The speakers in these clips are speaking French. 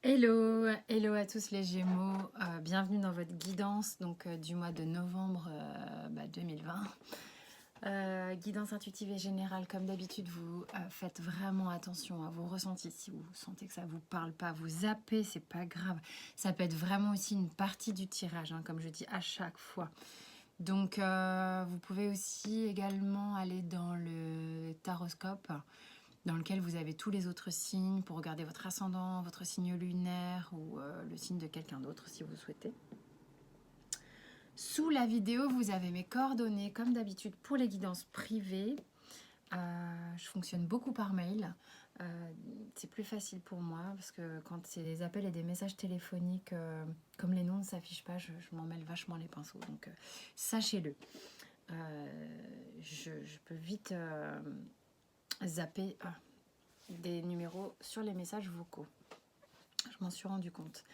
Hello, hello à tous les Gémeaux, bienvenue dans votre guidance du mois de novembre 2020. Guidance intuitive et générale, comme d'habitude, vous faites vraiment attention à vos ressentis. Si vous sentez que ça vous parle pas, vous zappez, c'est pas grave. Ça peut être vraiment aussi une partie du tirage, hein, comme je dis à chaque fois. Donc, vous pouvez aussi également aller dans le taroscope, dans lequel vous avez tous les autres signes pour regarder votre ascendant, votre signe lunaire ou le signe de quelqu'un d'autre si vous souhaitez. Sous la vidéo, vous avez mes coordonnées comme d'habitude pour les guidances privées. Je fonctionne beaucoup par mail. C'est plus facile pour moi parce que quand c'est des appels et des messages téléphoniques, comme les noms ne s'affichent pas, je m'en mêle vachement les pinceaux. Donc sachez-le. Je peux vite zapper des numéros sur les messages vocaux. Je m'en suis rendu compte.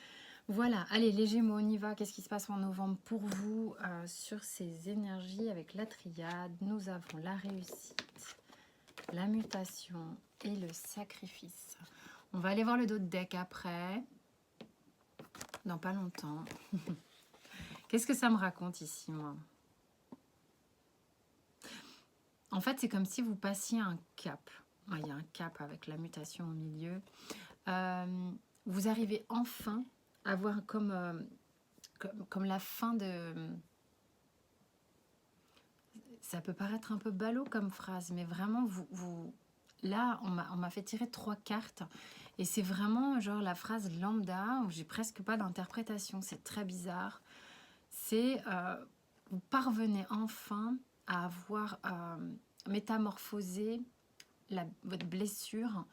Voilà, allez les Gémeaux, on y va. Qu'est-ce qui se passe en novembre pour vous sur ces énergies avec la triade? Nous avons la réussite, la mutation et le sacrifice. On va aller voir le dos de deck après, dans pas longtemps. Qu'est-ce que ça me raconte ici, moi? En fait, c'est comme si vous passiez un cap. Il y a un cap avec la mutation au milieu. Vous arrivez enfin à voir comme la fin de... Ça peut paraître un peu ballot comme phrase, mais vraiment, là, on m'a fait tirer 3 cartes. Et c'est vraiment genre la phrase lambda, où j'ai presque pas d'interprétation. C'est très bizarre. C'est, vous parvenez enfin à avoir métamorphosé votre blessure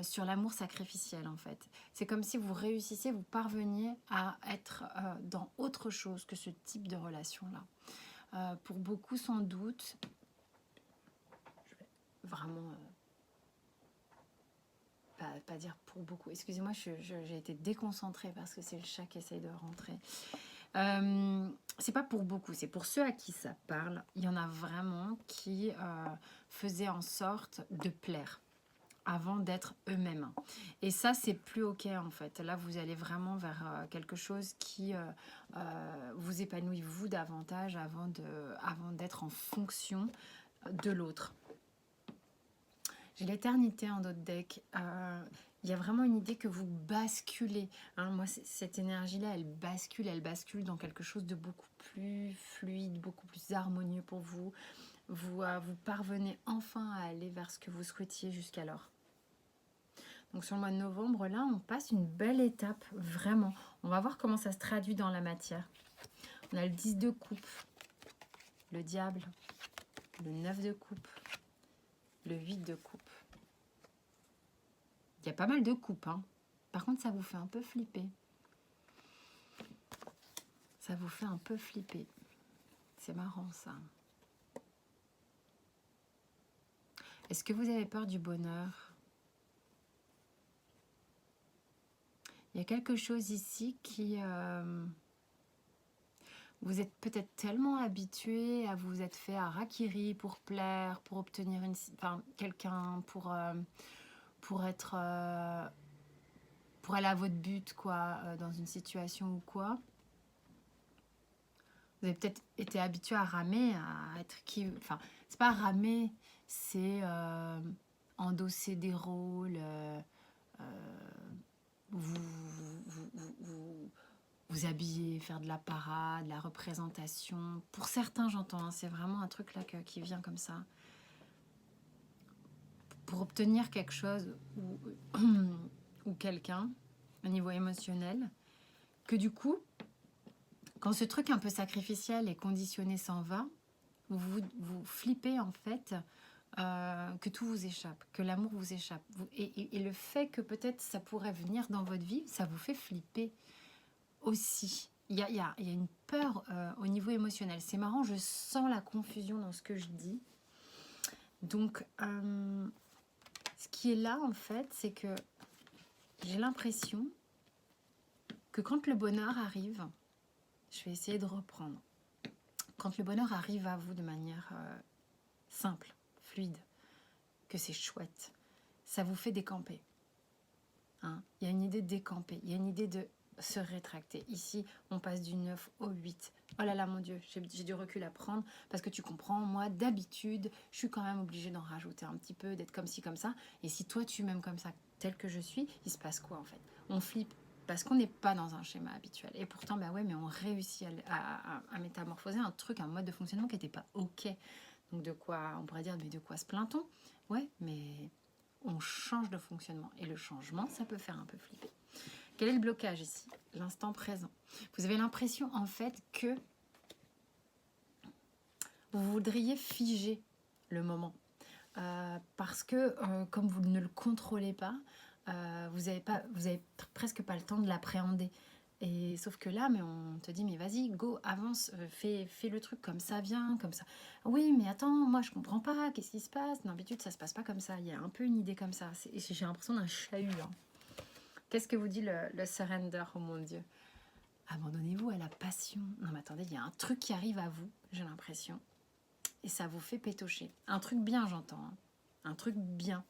sur l'amour sacrificiel, en fait. C'est comme si vous réussissiez, vous parveniez à être dans autre chose que ce type de relation-là. Pour beaucoup, sans doute, je vais vraiment pas dire pour beaucoup. Excusez-moi, j'ai été déconcentrée parce que c'est le chat qui essaye de rentrer. C'est pas pour beaucoup, c'est pour ceux à qui ça parle. Il y en a vraiment qui faisaient en sorte de plaire avant d'être eux-mêmes. Et ça, c'est plus ok en fait. Là, vous allez vraiment vers quelque chose qui vous épanouit vous davantage avant d'être en fonction de l'autre. J'ai l'éternité en d'autres decks. Il y a vraiment une idée que vous basculez. Hein, moi, cette énergie-là, elle bascule dans quelque chose de beaucoup plus fluide, beaucoup plus harmonieux pour vous. Vous parvenez enfin à aller vers ce que vous souhaitiez jusqu'alors. Donc sur le mois de novembre, là, on passe une belle étape, vraiment. On va voir comment ça se traduit dans la matière. On a le 10 de coupe, le diable, le 9 de coupe, le 8 de coupe. Il y a pas mal de coupes, hein. Par contre, ça vous fait un peu flipper. Ça vous fait un peu flipper. C'est marrant, ça. Est-ce que vous avez peur du bonheur? Il y a quelque chose ici qui... vous êtes peut-être tellement habitué à vous être fait harakiri pour plaire, pour obtenir quelqu'un, pour être... pour aller à votre but, quoi, dans une situation ou quoi. Vous avez peut-être été habitué à ramer, à être qui... Enfin, c'est pas ramer, c'est endosser des rôles, vous habiller, faire de la parade, de la représentation. Pour certains, j'entends, hein, c'est vraiment un truc là qui vient comme ça. Pour obtenir quelque chose ou quelqu'un au niveau émotionnel, que du coup, quand ce truc un peu sacrificiel et conditionné s'en va, vous flippez en fait que tout vous échappe, que l'amour vous échappe. Et le fait que peut-être ça pourrait venir dans votre vie, ça vous fait flipper aussi. Il y a une peur au niveau émotionnel. C'est marrant, je sens la confusion dans ce que je dis. Donc, ce qui est là, en fait, c'est que j'ai l'impression que quand le bonheur arrive, je vais essayer de reprendre. Quand le bonheur arrive à vous de manière simple, fluide, que c'est chouette, ça vous fait décamper. hein. Il y a une idée de décamper, il y a une idée de se rétracter. Ici, on passe du 9 au 8. Oh là là, mon Dieu, j'ai du recul à prendre parce que tu comprends, moi, d'habitude, je suis quand même obligée d'en rajouter un petit peu, d'être comme ci, comme ça. Et si toi, tu m'aimes comme ça, tel que je suis, il se passe quoi en fait? On flippe parce qu'on n'est pas dans un schéma habituel. Et pourtant, bah ouais, mais on réussit à métamorphoser un truc, un mode de fonctionnement qui n'était pas OK. Donc de quoi, on pourrait dire, mais de quoi se plaint-on? Ouais, mais on change de fonctionnement. Et le changement, ça peut faire un peu flipper. Quel est le blocage ici? L'instant présent. Vous avez l'impression en fait que vous voudriez figer le moment. Parce que comme vous ne le contrôlez pas, vous avez presque pas le temps de l'appréhender. Et sauf que là, mais on te dit, mais vas-y, go, avance, fais le truc comme ça vient, comme ça. Oui, mais attends, moi je comprends pas, qu'est-ce qui se passe? D'habitude, ça se passe pas comme ça. Il y a un peu une idée comme ça. J'ai l'impression d'un chahut. Hein. Qu'est-ce que vous dit le surrender, oh mon Dieu? Abandonnez-vous à la passion. Non mais attendez, il y a un truc qui arrive à vous, j'ai l'impression. Et ça vous fait pétocher. Un truc bien, j'entends. Hein. Un truc bien.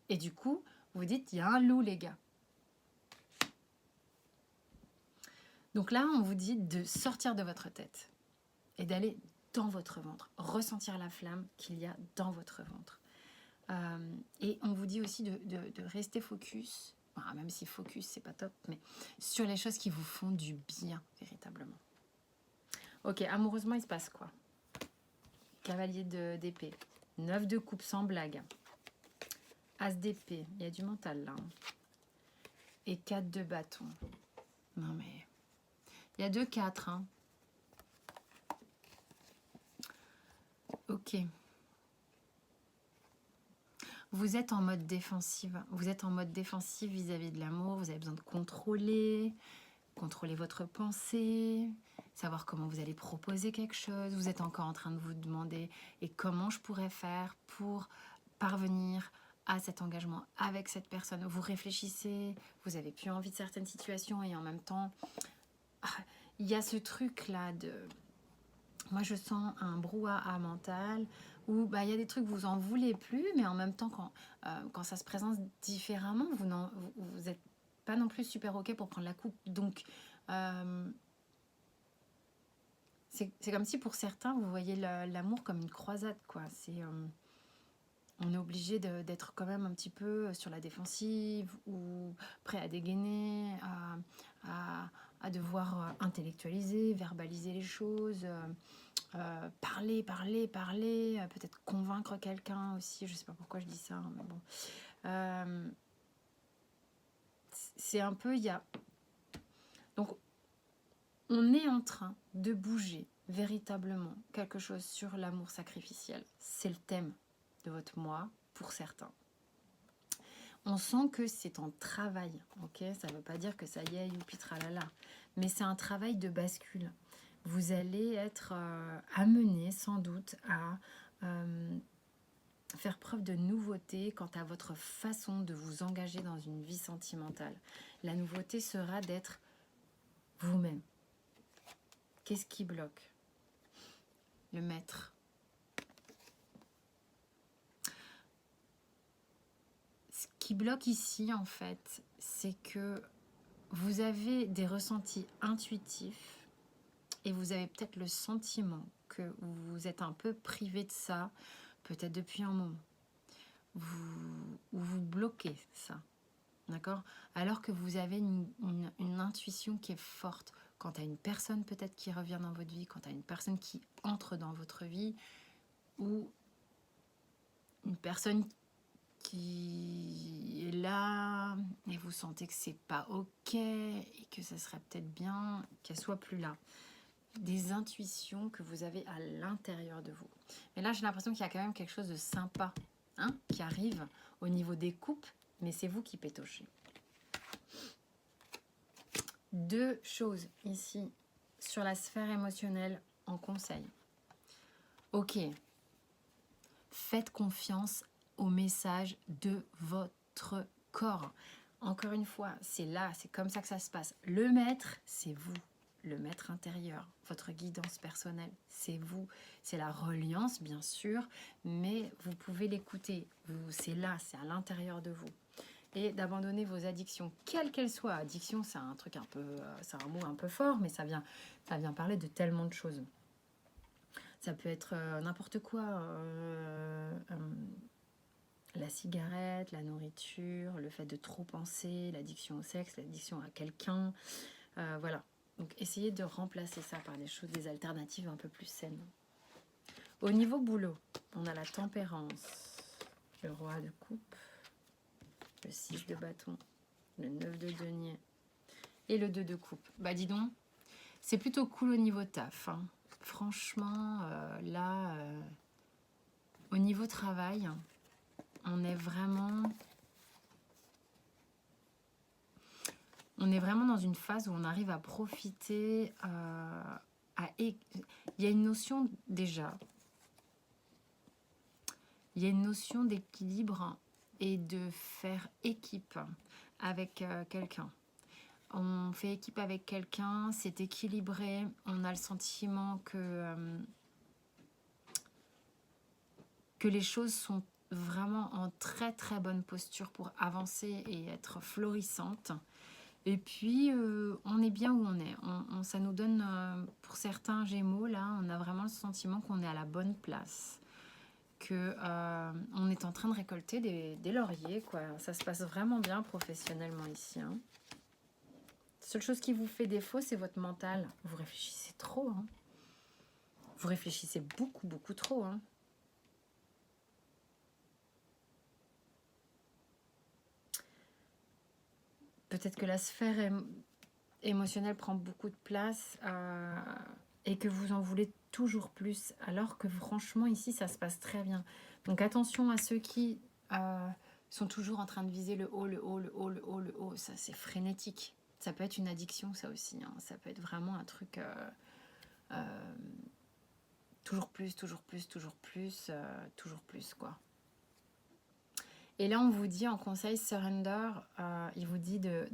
Et du coup, vous dites, il y a un loup, les gars. Donc là, on vous dit de sortir de votre tête et d'aller dans votre ventre. Ressentir la flamme qu'il y a dans votre ventre. Et on vous dit aussi de rester focus, même si focus, c'est pas top, mais sur les choses qui vous font du bien, véritablement. Ok, amoureusement, il se passe quoi? Cavalier d'épée. 9 de coupe, sans blague. As d'épée, il y a du mental là. Et 4 de bâton. Non mais... Il y a 2 4. Hein. Ok. Vous êtes en mode défensive. Vous êtes en mode défensif vis-à-vis de l'amour. Vous avez besoin de contrôler votre pensée, savoir comment vous allez proposer quelque chose. Vous êtes encore en train de vous demander et comment je pourrais faire pour parvenir à cet engagement avec cette personne. Vous réfléchissez, vous n'avez plus envie de certaines situations et en même temps, il y a ce truc-là de... Moi, je sens un brouhaha mental où il y a des trucs que vous en voulez plus, mais en même temps, quand ça se présente différemment, vous n'êtes pas non plus super OK pour prendre la coupe. Donc, c'est comme si pour certains, vous voyez l'amour comme une croisade, quoi. On est obligé d'être quand même un petit peu sur la défensive ou prêt à dégainer, à devoir intellectualiser, verbaliser les choses, parler, peut-être convaincre quelqu'un aussi. Je sais pas pourquoi je dis ça, mais bon. C'est un peu, donc, on est en train de bouger véritablement quelque chose sur l'amour sacrificiel. C'est le thème de votre mois pour certains. On sent que c'est en travail, ok? Ça ne veut pas dire que ça y est, youpi tralala, mais c'est un travail de bascule. Vous allez être amené sans doute à faire preuve de nouveauté quant à votre façon de vous engager dans une vie sentimentale. La nouveauté sera d'être vous-même. Qu'est-ce qui bloque? Le maître. Ce qui bloque ici, en fait, c'est que vous avez des ressentis intuitifs et vous avez peut-être le sentiment que vous êtes un peu privé de ça, peut-être depuis un moment. Vous bloquez ça, d'accord? Alors que vous avez une intuition qui est forte quant à une personne peut-être qui revient dans votre vie, quant à une personne qui entre dans votre vie, ou une personne qui est là et vous sentez que c'est pas ok et que ça serait peut-être bien qu'elle soit plus là. Des intuitions que vous avez à l'intérieur de vous. Mais là, j'ai l'impression qu'il y a quand même quelque chose de sympa qui arrive au niveau des coupes, mais c'est vous qui pétochez. 2 choses ici sur la sphère émotionnelle en conseil. Ok, faites confiance au message de votre corps. Encore une fois, c'est là, c'est comme ça que ça se passe. Le maître, c'est vous. Le maître intérieur, votre guidance personnelle, c'est vous. C'est la reliance, bien sûr, mais vous pouvez l'écouter. C'est là, c'est à l'intérieur de vous. et d'abandonner vos addictions, quelles qu'elles soient. Addiction, c'est un truc un peu, c'est un mot un peu fort, mais ça vient parler de tellement de choses. Ça peut être n'importe quoi. La cigarette, la nourriture, le fait de trop penser, l'addiction au sexe, l'addiction à quelqu'un. Voilà. Donc essayez de remplacer ça par des choses, des alternatives un peu plus saines. Au niveau boulot, on a la tempérance, le roi de coupe, le 6 de bâton, le 9 de denier et le 2 de coupe. Bah dis donc, c'est plutôt cool au niveau taf. Hein. Franchement, là, au niveau travail, on est vraiment dans une phase où on arrive à profiter. Il y a une notion déjà. Il y a une notion d'équilibre et de faire équipe avec quelqu'un. On fait équipe avec quelqu'un, c'est équilibré, on a le sentiment que les choses sont vraiment en très très bonne posture pour avancer et être florissantes. Et puis, on est bien où on est. Ça nous donne, pour certains Gémeaux, là, on a vraiment le sentiment qu'on est à la bonne place. On est en train de récolter des lauriers, quoi. Ça se passe vraiment bien professionnellement ici. Hein. La seule chose qui vous fait défaut, c'est votre mental. Vous réfléchissez trop. Hein. Vous réfléchissez beaucoup, beaucoup trop. Hein. Peut-être que la sphère émotionnelle prend beaucoup de place et que vous en voulez toujours plus, alors que franchement, ici, ça se passe très bien. Donc attention à ceux qui sont toujours en train de viser le haut, le haut, le haut, le haut, le haut. Ça, c'est frénétique. Ça peut être une addiction, ça aussi. Hein. Ça peut être vraiment un truc... toujours plus, toujours plus, toujours plus, toujours plus, quoi. Et là, on vous dit en conseil surrender, il vous dit de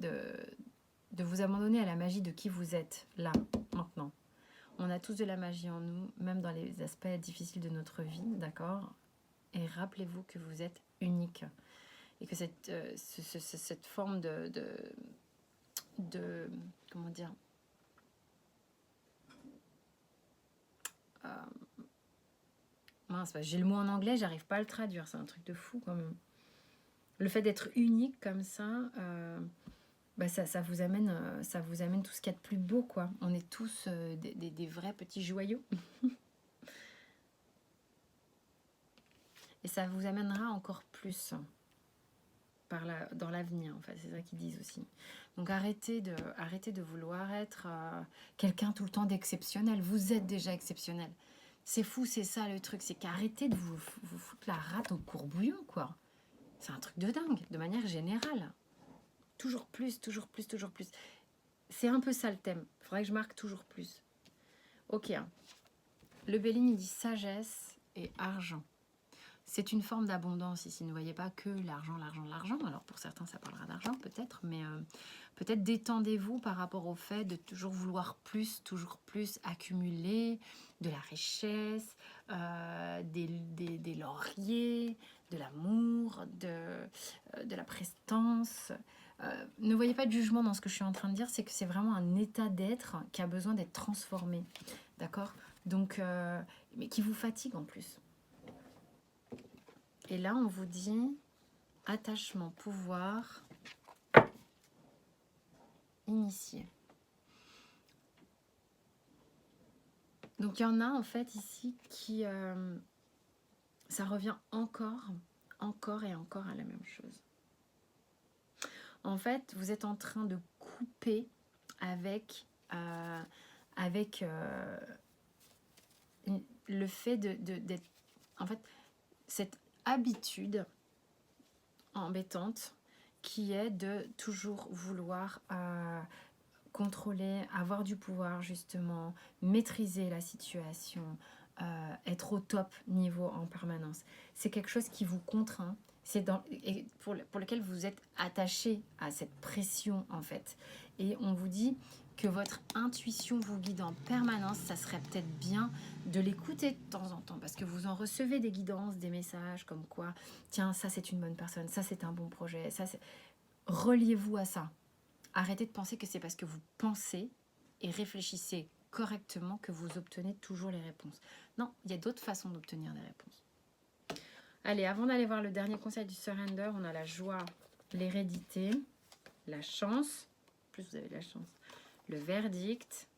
vous abandonner à la magie de qui vous êtes, là, maintenant. On a tous de la magie en nous, même dans les aspects difficiles de notre vie, d'accord? Et rappelez-vous que vous êtes unique. Et que cette forme de comment dire, mince, j'ai le mot en anglais, j'arrive pas à le traduire, c'est un truc de fou quand même. Le fait d'être unique comme ça, ça vous amène tout ce qu'il y a de plus beau, quoi. On est tous des vrais petits joyaux. Et ça vous amènera encore plus dans l'avenir, en fait. C'est ça qu'ils disent aussi. Donc arrêtez de vouloir être quelqu'un tout le temps d'exceptionnel. Vous êtes déjà exceptionnel. C'est fou, c'est ça le truc. C'est qu'arrêtez de vous foutre la rate au courbouillon, quoi. C'est un truc de dingue, de manière générale. Toujours plus, toujours plus, toujours plus. C'est un peu ça le thème. Il faudrait que je marque toujours plus. Ok. Hein. Le Béline, il dit sagesse et argent. C'est une forme d'abondance ici. Ne voyez pas que l'argent, l'argent, l'argent. Alors pour certains, ça parlera d'argent peut-être, mais peut-être détendez-vous par rapport au fait de toujours vouloir plus, toujours plus accumuler de la richesse, des lauriers, de l'amour, de la prestance. Ne voyez pas de jugement dans ce que je suis en train de dire, c'est que c'est vraiment un état d'être qui a besoin d'être transformé. D'accord? Donc, mais qui vous fatigue en plus. Et là, on vous dit attachement, pouvoir, initié. Donc, il y en a en fait ici qui... ça revient encore et encore à la même chose. En fait, vous êtes en train de couper avec le fait d'être... En fait, cette habitude embêtante qui est de toujours vouloir contrôler, avoir du pouvoir justement, maîtriser la situation, être au top niveau en permanence. C'est quelque chose qui vous contraint, pour lequel vous êtes attaché à cette pression en fait. Et on vous dit que votre intuition vous guide en permanence, ça serait peut-être bien de l'écouter de temps en temps, parce que vous en recevez des guidances, des messages comme quoi, tiens, ça c'est une bonne personne, ça c'est un bon projet, ça c'est... reliez-vous à ça. Arrêtez de penser que c'est parce que vous pensez et réfléchissez correctement que vous obtenez toujours les réponses. Non, il y a d'autres façons d'obtenir des réponses. Allez, avant d'aller voir le dernier conseil du surrender, on a la joie, l'hérédité, la chance, en plus vous avez de la chance, le verdict,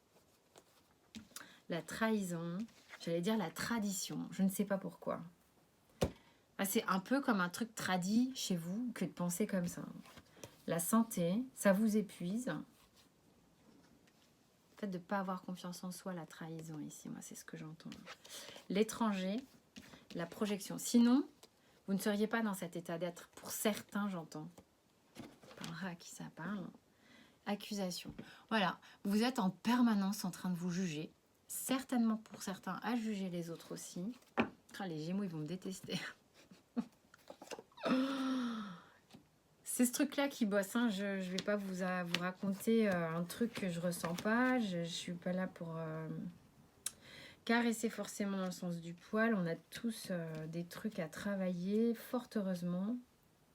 la trahison, j'allais dire la tradition, je ne sais pas pourquoi. Ah, c'est un peu comme un truc tradit chez vous que de penser comme ça. La santé, ça vous épuise. Le fait de ne pas avoir confiance en soi, la trahison ici, moi c'est ce que j'entends. L'étranger, la projection. Sinon, vous ne seriez pas dans cet état d'être. Pour certains, j'entends. On parlera à qui ça parle. Accusation. Voilà, vous êtes en permanence en train de vous juger. Certainement pour certains, à juger les autres aussi. Ah, les Gémeaux, ils vont me détester. C'est ce truc-là qui bosse. Hein. Je ne vais pas vous raconter un truc que je ressens pas. Je ne suis pas là pour caresser forcément dans le sens du poil. On a tous des trucs à travailler, fort heureusement.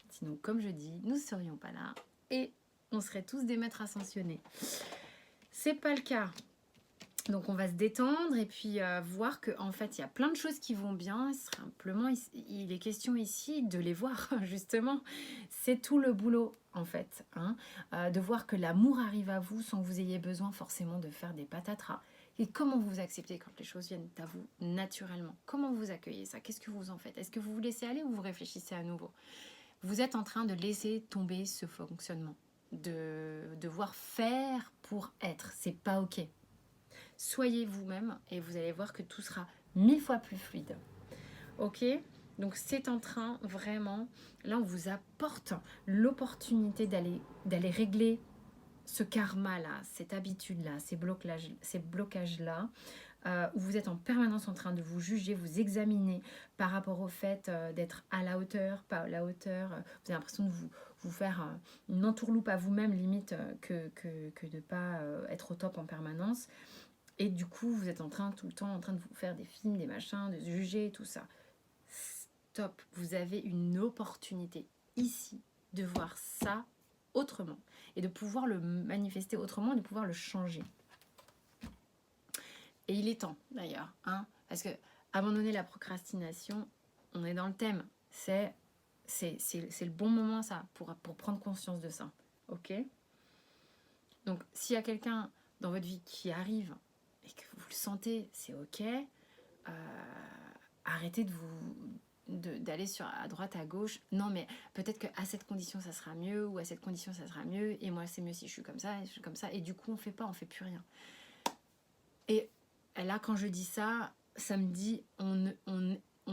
Sinon, comme je dis, nous ne serions pas là. Et on serait tous des maîtres ascensionnés. C'est pas le cas. Donc on va se détendre et puis voir qu'en fait il y a plein de choses qui vont bien. Simplement il est question ici de les voir justement. C'est tout le boulot en fait. Hein, de voir que l'amour arrive à vous sans que vous ayez besoin forcément de faire des patatras. Et comment vous acceptez quand les choses viennent à vous naturellement. Comment vous accueillez ça? Qu'est-ce que vous en faites? Est-ce que vous vous laissez aller ou vous réfléchissez à nouveau? Vous êtes en train de laisser tomber ce fonctionnement. De devoir faire pour être. C'est pas ok. Soyez vous-même et vous allez voir que tout sera 1000 fois plus fluide. Ok? Donc c'est en train vraiment, là on vous apporte l'opportunité d'aller régler ce karma-là, cette habitude-là, ces blocages-là, où vous êtes en permanence en train de vous juger, vous examiner par rapport au fait d'être à la hauteur, pas à la hauteur. Vous avez l'impression de vous faire une entourloupe à vous-même, limite, que de ne pas être au top en permanence. Et du coup, vous êtes tout le temps en train de vous faire des films, des machins, de juger, tout ça. Stop, vous avez une opportunité ici de voir ça autrement. Et de pouvoir le manifester autrement, de pouvoir le changer. Et il est temps, d'ailleurs. Hein, parce que abandonner la procrastination, on est dans le thème. C'est le bon moment, ça, pour prendre conscience de ça. Ok? Donc, s'il y a quelqu'un dans votre vie qui arrive et que vous le sentez, c'est ok. Arrêtez d'aller à droite, à gauche. Non, mais peut-être qu'à cette condition, ça sera mieux, ou à cette condition, ça sera mieux, et moi, c'est mieux si je suis comme ça, et je suis comme ça, et du coup, on fait plus rien. Et là, quand je dis ça, ça me dit, on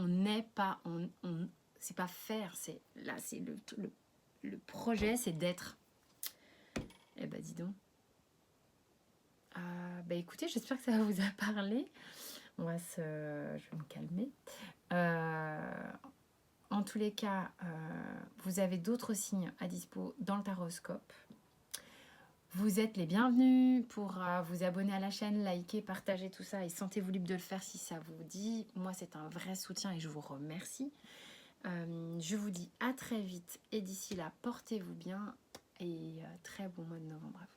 n'est pas, c'est pas faire, c'est le projet, c'est d'être. Eh ben, dis donc. Écoutez, j'espère que ça vous a parlé. Je vais me calmer. En tous les cas, vous avez d'autres signes à dispo dans le taroscope. Vous êtes les bienvenus pour vous abonner à la chaîne, liker, partager tout ça et sentez-vous libre de le faire si ça vous dit. Moi, c'est un vrai soutien et je vous remercie. Je vous dis à très vite et d'ici là, portez-vous bien et très bon mois de novembre à vous.